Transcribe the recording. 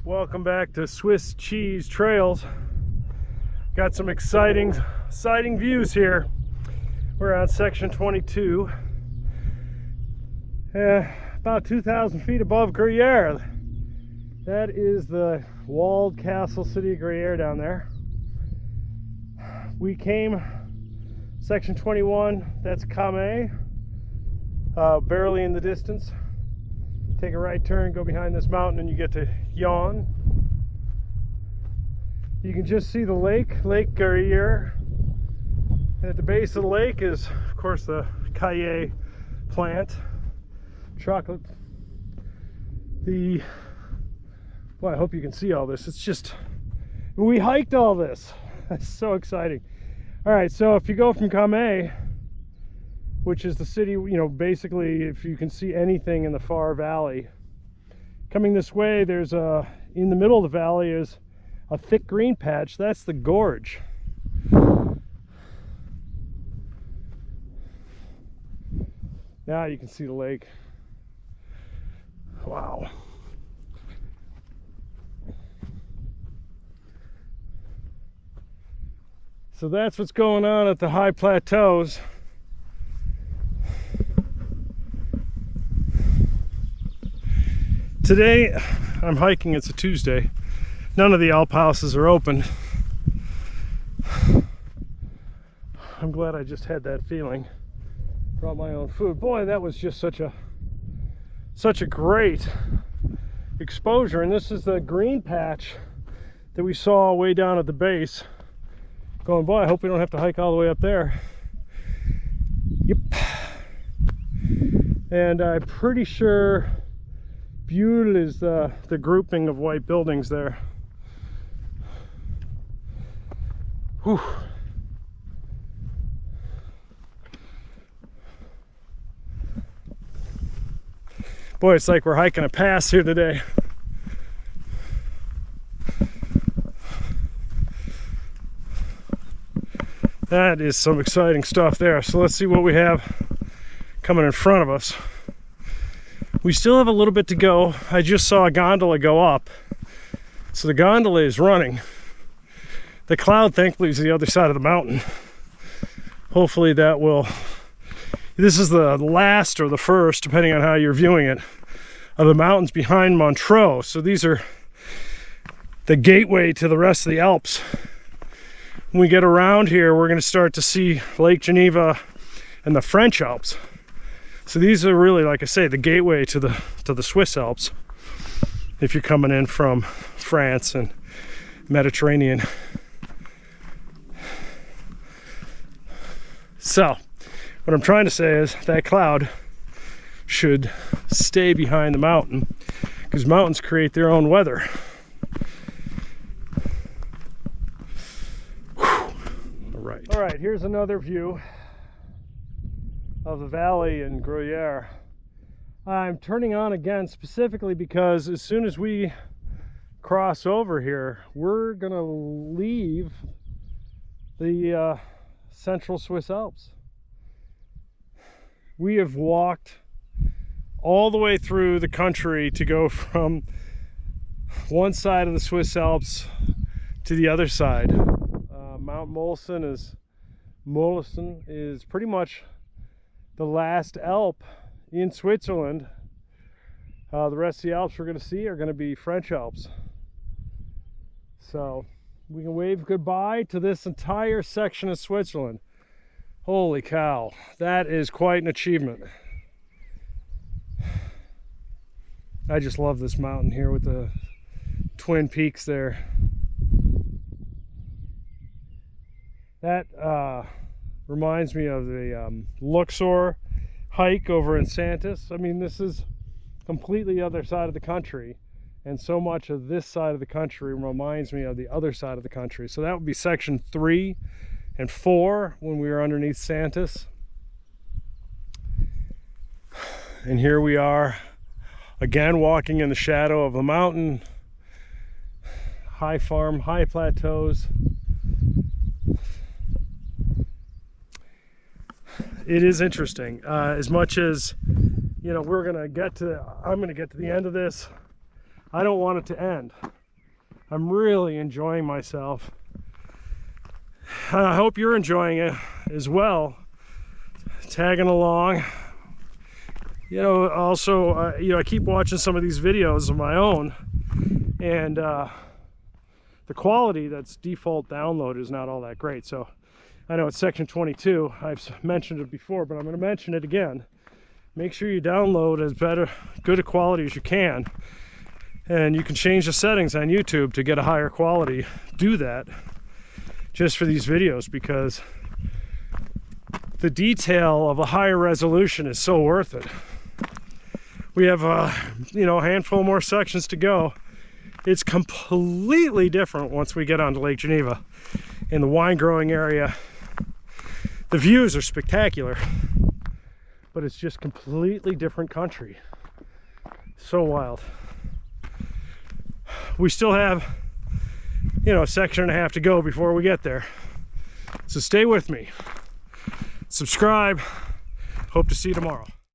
Welcome back to Swiss Cheese Trails. Got some exciting views here. We're on section 22, about 2,000 feet above Gruyères. That is the walled castle city of Gruyères down there. We came section 21, that's Camay, barely in the distance. Take a right turn, go behind this mountain, and you get to Yawn. You can just see the Lake Gruyères. And at the base of the lake is, of course, the Caillet plant. Chocolate. Boy, I hope you can see all this. It's just, we hiked all this. That's so exciting. All right, so if you go from Camay, which is the city, basically if you can see anything in the far valley, coming this way, there's in the middle of the valley is a thick green patch. That's the gorge. Now you can see the lake. Wow. So that's what's going on at the high plateaus. Today I'm hiking. It's a Tuesday. None of the Alp houses are open. I'm glad I just had that feeling. Brought my own food. Boy, that was just such a great exposure. And this is the green patch that we saw way down at the base. Going, boy, I hope we don't have to hike all the way up there. Yep. And I'm pretty sure Buhl is the grouping of white buildings there. Whew. Boy, it's like we're hiking a pass here today. That is some exciting stuff there. So let's see what we have coming in front of us. We still have a little bit to go. I just saw a gondola go up. So the gondola is running. The cloud, thankfully, is the other side of the mountain. Hopefully that will... This is the last or the first, depending on how you're viewing it, of the mountains behind Montreux. So these are the gateway to the rest of the Alps. When we get around here, we're going to start to see Lake Geneva and the French Alps. So these are really, like I say, the gateway to the Swiss Alps if you're coming in from France and Mediterranean. So what I'm trying to say is that cloud should stay behind the mountain, because mountains create their own weather. All right, here's another view of the valley in Gruyères. I'm turning on again specifically because as soon as we cross over here, we're gonna leave the Central Swiss Alps. We have walked all the way through the country to go from one side of the Swiss Alps to the other side. Mount Molossen is pretty much the last Alp in Switzerland. The rest of the Alps we're going to see are going to be French Alps. So we can wave goodbye to this entire section of Switzerland. Holy cow, that is quite an achievement. I just love this mountain here with the twin peaks there. That reminds me of the Luxor hike over in Santis. I mean, this is completely the other side of the country, and so much of this side of the country reminds me of the other side of the country. So that would be section 3 and 4 when we were underneath Santis. And here we are again walking in the shadow of the mountain, high farm, high plateaus. It is interesting. As much as, I'm going to get to the end of this I don't want it to end. I'm really enjoying myself. I hope you're enjoying it as well, tagging along. You know, also, you know, I keep watching some of these videos of my own, and the quality that's default download is not all that great. So I know it's section 22. I've mentioned it before, but I'm going to mention it again. Make sure you download as good a quality as you can. And you can change the settings on YouTube to get a higher quality. Do that just for these videos, because the detail of a higher resolution is so worth it. We have you know, a handful more sections to go. It's completely different once we get onto Lake Geneva in the wine growing area. The views are spectacular, but it's just completely different country. So wild. We still have, you know, a section and a half to go before we get there. So stay with me. Subscribe. Hope to see you tomorrow.